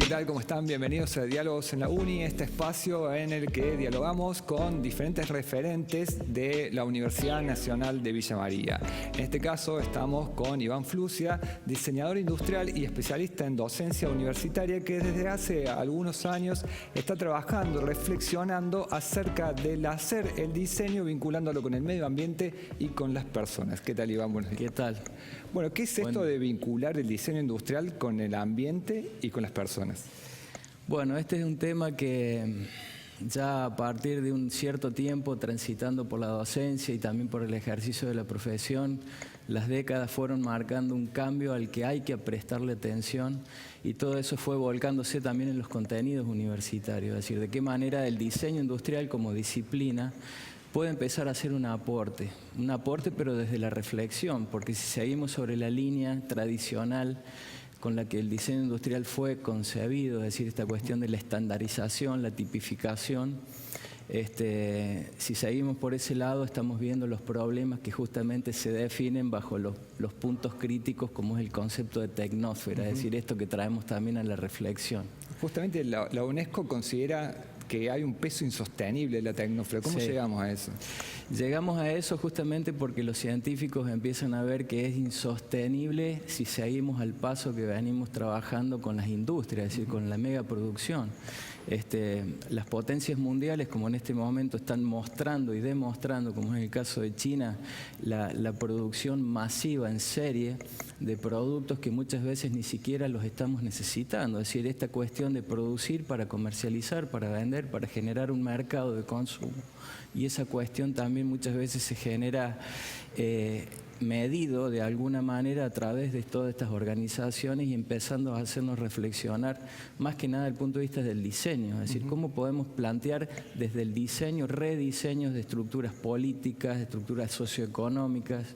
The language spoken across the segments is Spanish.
¿qué tal? ¿Cómo están? Bienvenidos a Diálogos en la Uni, este espacio en el que dialogamos con diferentes referentes de la Universidad Nacional de Villa María. En este caso estamos con Iván Flusia, diseñador industrial y especialista en docencia universitaria, que desde hace algunos años está trabajando, reflexionando acerca del hacer el diseño, vinculándolo con el medio ambiente y con las personas. ¿Qué tal, Iván? Buenos días. ¿Qué tal? Bueno, ¿qué es esto de vincular el diseño industrial con el ambiente y con las personas? Bueno, este es un tema que ya a partir de un cierto tiempo, transitando por la docencia y también por el ejercicio de la profesión, las décadas fueron marcando un cambio al que hay que prestarle atención, y todo eso fue volcándose también en los contenidos universitarios, es decir, de qué manera el diseño industrial como disciplina puede empezar a hacer un aporte pero desde la reflexión, porque si seguimos sobre la línea tradicional con la que el diseño industrial fue concebido, es decir, esta cuestión de la estandarización, la tipificación, si seguimos por ese lado estamos viendo los problemas que justamente se definen bajo los puntos críticos, como es el concepto de tecnósfera, es decir, esto que traemos también a la reflexión. Justamente la UNESCO considera que hay un peso insostenible en la tecnósfera. ¿Cómo llegamos a eso? Llegamos a eso justamente porque los científicos empiezan a ver que es insostenible si seguimos al paso que venimos trabajando con las industrias, es decir, con la megaproducción. Las potencias mundiales, como en este momento están mostrando y demostrando, como es el caso de China, la producción masiva en serie de productos que muchas veces ni siquiera los estamos necesitando. Es decir, esta cuestión de producir para comercializar, para vender, para generar un mercado de consumo. Y esa cuestión también muchas veces se genera medido de alguna manera a través de todas estas organizaciones y empezando a hacernos reflexionar más que nada desde el punto de vista del diseño, es decir, cómo podemos plantear desde el diseño rediseños de estructuras políticas, de estructuras socioeconómicas,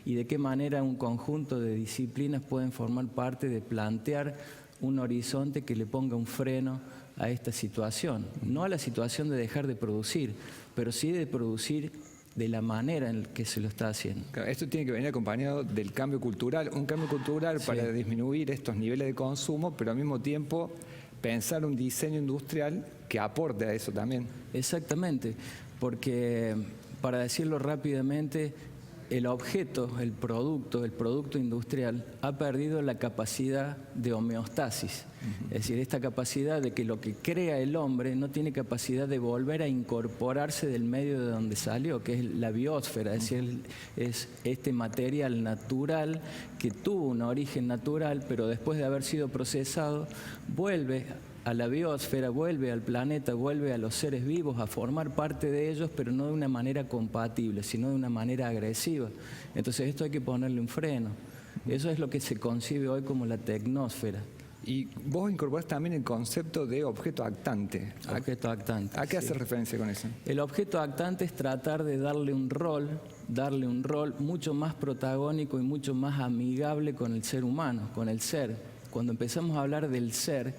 y de qué manera un conjunto de disciplinas pueden formar parte de plantear un horizonte que le ponga un freno a esta situación, no a la situación de dejar de producir, pero sí de producir de la manera en que se lo está haciendo. Claro, esto tiene que venir acompañado del cambio cultural, un cambio cultural para disminuir estos niveles de consumo, pero al mismo tiempo pensar un diseño industrial que aporte a eso también. Exactamente, porque para decirlo rápidamente, el objeto, el producto industrial ha perdido la capacidad de homeostasis. Es decir, esta capacidad de que lo que crea el hombre no tiene capacidad de volver a incorporarse del medio de donde salió, que es la biosfera, es decir, es este material natural que tuvo un origen natural, pero después de haber sido procesado, vuelve a la biosfera, vuelve al planeta, vuelve a los seres vivos a formar parte de ellos, pero no de una manera compatible, sino de una manera agresiva. Entonces esto hay que ponerle un freno. Eso es lo que se concibe hoy como la tecnósfera. Y vos incorporás también el concepto de objeto actante. Objeto actante. ¿A qué hace referencia con eso? El objeto actante es tratar de darle un rol mucho más protagónico y mucho más amigable con el ser humano, con el ser. Cuando empezamos a hablar del ser,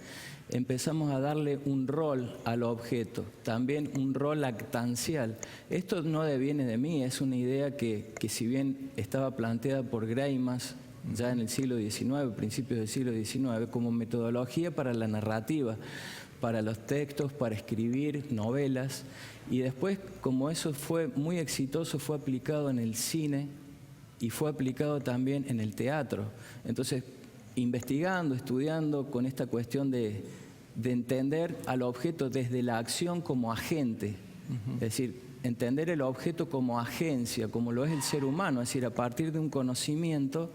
empezamos a darle un rol al objeto, también un rol actancial. Esto no deviene de mí, es una idea que si bien estaba planteada por Greimas ya en el siglo XIX, principios del siglo XIX, como metodología para la narrativa, para los textos, para escribir novelas, y después, como eso fue muy exitoso, fue aplicado en el cine y fue aplicado también en el teatro. Entonces, investigando, estudiando con esta cuestión de entender al objeto desde la acción como agente, es decir, entender el objeto como agencia, como lo es el ser humano, es decir, a partir de un conocimiento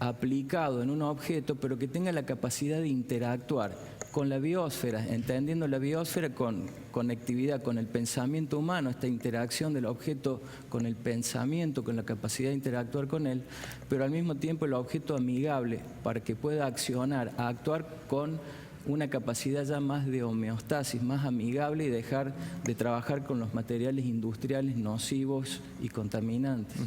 aplicado en un objeto, pero que tenga la capacidad de interactuar con la biosfera, entendiendo la biosfera con conectividad con el pensamiento humano, esta interacción del objeto con el pensamiento, con la capacidad de interactuar con él, pero al mismo tiempo el objeto amigable para que pueda accionar, a actuar con una capacidad ya más de homeostasis, más amigable, y dejar de trabajar con los materiales industriales nocivos y contaminantes.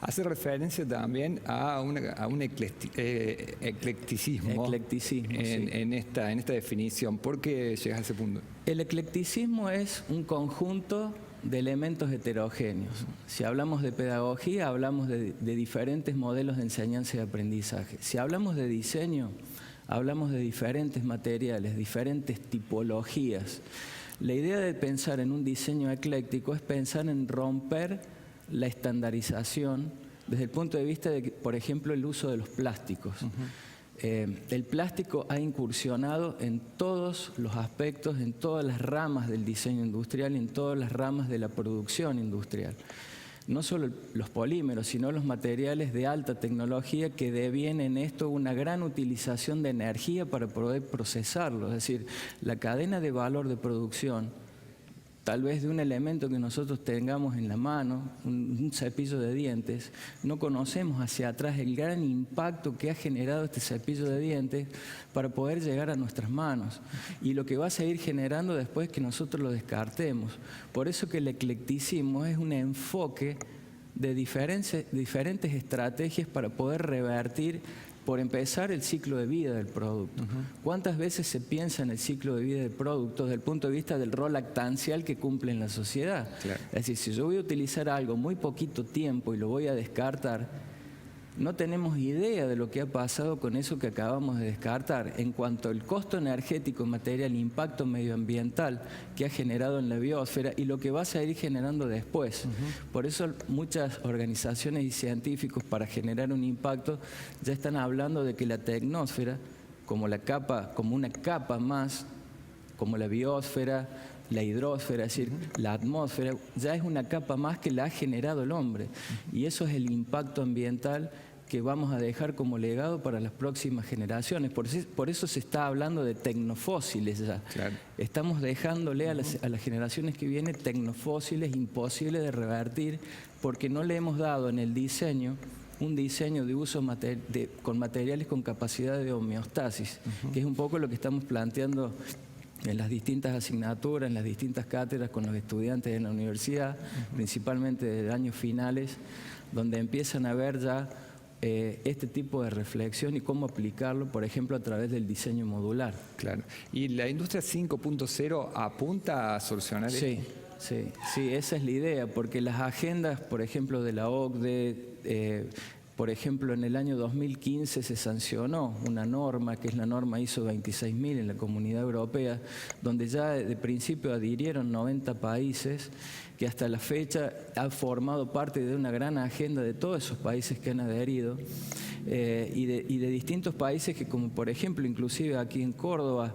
Hace referencia también a un eclecticismo, en esta definición. ¿Por qué llegas a ese punto? El eclecticismo es un conjunto de elementos heterogéneos. Si hablamos de pedagogía, hablamos de diferentes modelos de enseñanza y aprendizaje. Si hablamos de diseño, hablamos de diferentes materiales, diferentes tipologías. La idea de pensar en un diseño ecléctico es pensar en romper la estandarización desde el punto de vista de, por ejemplo, el uso de los plásticos. El plástico ha incursionado en todos los aspectos, en todas las ramas del diseño industrial y en todas las ramas de la producción industrial. No solo los polímeros, sino los materiales de alta tecnología que devienen en esto una gran utilización de energía para poder procesarlo. Es decir, la cadena de valor de producción, tal vez de un elemento que nosotros tengamos en la mano, un cepillo de dientes, no conocemos hacia atrás el gran impacto que ha generado este cepillo de dientes para poder llegar a nuestras manos y lo que va a seguir generando después que nosotros lo descartemos. Por eso que el eclecticismo es un enfoque de diferentes estrategias para poder revertir, por empezar, el ciclo de vida del producto. ¿Cuántas veces se piensa en el ciclo de vida del producto desde el punto de vista del rol lactancial que cumple en la sociedad? Claro. Es decir, si yo voy a utilizar algo muy poquito tiempo y lo voy a descartar, no tenemos idea de lo que ha pasado con eso que acabamos de descartar en cuanto al costo energético material, impacto medioambiental que ha generado en la biosfera y lo que va a seguir generando después. Por eso muchas organizaciones y científicos, para generar un impacto, ya están hablando de que la tecnósfera, como una capa más, como la biosfera, la hidrósfera, es decir, la atmósfera, ya es una capa más que la ha generado el hombre. Y eso es el impacto ambiental que vamos a dejar como legado para las próximas generaciones. Por eso se está hablando de tecnofósiles ya. Claro. Estamos dejándole a las generaciones que vienen tecnofósiles imposibles de revertir porque no le hemos dado en el diseño un diseño de uso con materiales con capacidad de homeostasis, que es un poco lo que estamos planteando en las distintas asignaturas, en las distintas cátedras con los estudiantes en la universidad, principalmente de años finales, donde empiezan a ver ya este tipo de reflexión y cómo aplicarlo, por ejemplo, a través del diseño modular. Claro. ¿Y la industria 5.0 apunta a solucionar esto? Sí, esa es la idea, porque las agendas, por ejemplo, de la OCDE, por ejemplo, en el año 2015 se sancionó una norma, que es la norma ISO 26000 en la Comunidad Europea, donde ya de principio adhirieron 90 países, que hasta la fecha ha formado parte de una gran agenda de todos esos países que han adherido, y de distintos países que, como por ejemplo, inclusive aquí en Córdoba,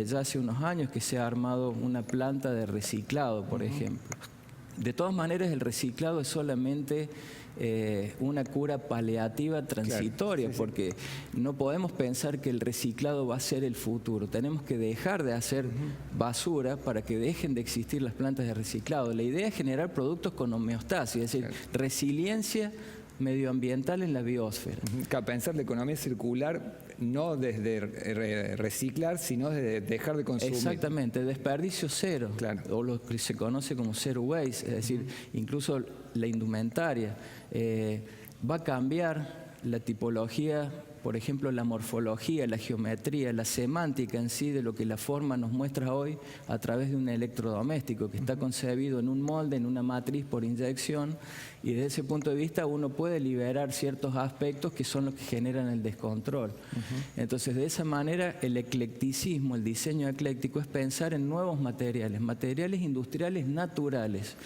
ya hace unos años que se ha armado una planta de reciclado, por ejemplo. De todas maneras, el reciclado es solamente una cura paliativa transitoria, claro, porque no podemos pensar que el reciclado va a ser el futuro. Tenemos que dejar de hacer basura para que dejen de existir las plantas de reciclado. La idea es generar productos con homeostasis, es decir, resiliencia medioambiental en la biosfera. Pensar la economía circular no desde reciclar, sino desde dejar de consumir. Exactamente, desperdicio cero, claro, o lo que se conoce como zero waste, es decir, incluso la indumentaria. Va a cambiar la tipología, por ejemplo, la morfología, la geometría, la semántica en sí de lo que la forma nos muestra hoy a través de un electrodoméstico que está concebido en un molde, en una matriz por inyección, y desde ese punto de vista uno puede liberar ciertos aspectos que son los que generan el descontrol. Entonces, de esa manera, el eclecticismo, el diseño ecléctico es pensar en nuevos materiales, materiales industriales naturales.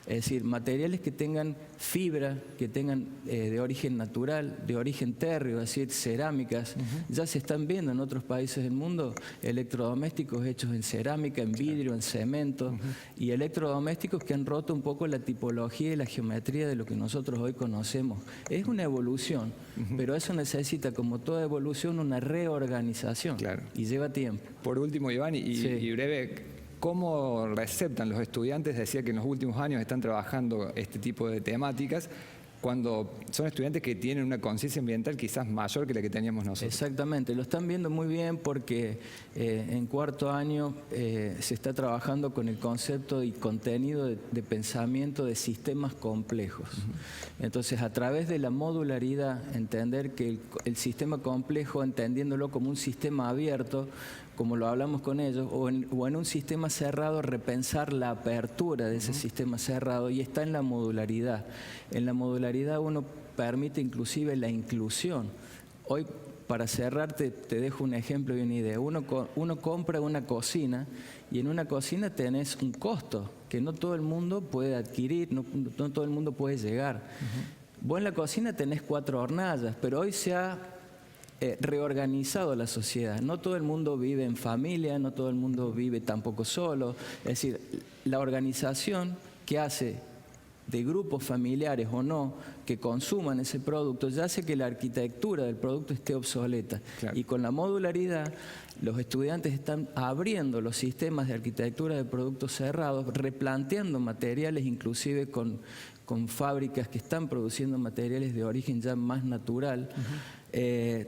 Es decir, materiales que tengan fibra, que tengan de origen natural, de origen térreo, es decir, cerámicas. Ya se están viendo en otros países del mundo electrodomésticos hechos en cerámica, en vidrio, en cemento, y electrodomésticos que han roto un poco la tipología y la geometría de lo que nosotros hoy conocemos. Es una evolución, pero eso necesita, como toda evolución, una reorganización, claro, y lleva tiempo. Por último, Iván, y breve, ¿cómo receptan los estudiantes? Decía que en los últimos años están trabajando este tipo de temáticas, cuando son estudiantes que tienen una conciencia ambiental quizás mayor que la que teníamos nosotros. Exactamente, lo están viendo muy bien porque en cuarto año se está trabajando con el concepto y contenido de pensamiento de sistemas complejos. Entonces, a través de la modularidad, entender que el sistema complejo, entendiéndolo como un sistema abierto, como lo hablamos con ellos, o en un sistema cerrado, repensar la apertura de ese sistema cerrado, y está en la modularidad. En la modularidad uno permite inclusive la inclusión. Hoy para cerrarte, te dejo un ejemplo y una idea. Uno compra una cocina y en una cocina tenés un costo que no todo el mundo puede adquirir, no todo el mundo puede llegar. Vos en la cocina tenés 4 hornallas, pero hoy se ha reorganizado la sociedad. No todo el mundo vive en familia, no todo el mundo vive tampoco solo. Es decir, la organización que hace de grupos familiares o no que consuman ese producto ya hace que la arquitectura del producto esté obsoleta. Claro. Y con la modularidad los estudiantes están abriendo los sistemas de arquitectura de productos cerrados, replanteando materiales inclusive con fábricas que están produciendo materiales de origen ya más natural.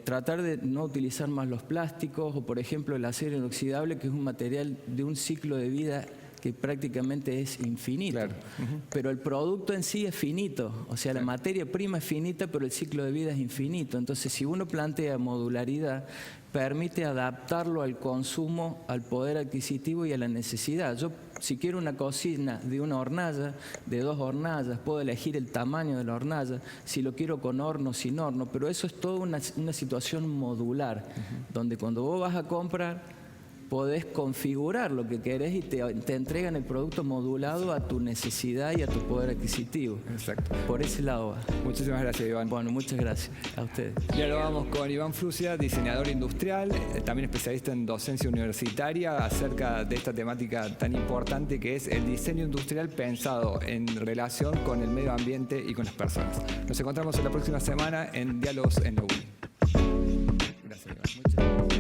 Tratar de no utilizar más los plásticos o por ejemplo el acero inoxidable, que es un material de un ciclo de vida que prácticamente es infinito. Claro. Pero el producto en sí es finito, o sea, la materia prima es finita, pero el ciclo de vida es infinito. Entonces, si uno plantea modularidad, permite adaptarlo al consumo, al poder adquisitivo y a la necesidad. Yo, si quiero una cocina de una hornalla, de 2 hornallas, puedo elegir el tamaño de la hornalla, si lo quiero con horno, sin horno, pero eso es toda una situación modular, donde cuando vos vas a comprar, podés configurar lo que querés y te entregan el producto modulado a tu necesidad y a tu poder adquisitivo. Exacto. Por ese lado va. Muchísimas gracias, Iván. Bueno, muchas gracias a ustedes. Ya lo vamos con Iván Flusia, diseñador industrial, también especialista en docencia universitaria, acerca de esta temática tan importante que es el diseño industrial pensado en relación con el medio ambiente y con las personas. Nos encontramos en la próxima semana en Diálogos en la UNI. Gracias, Iván. Muchas gracias.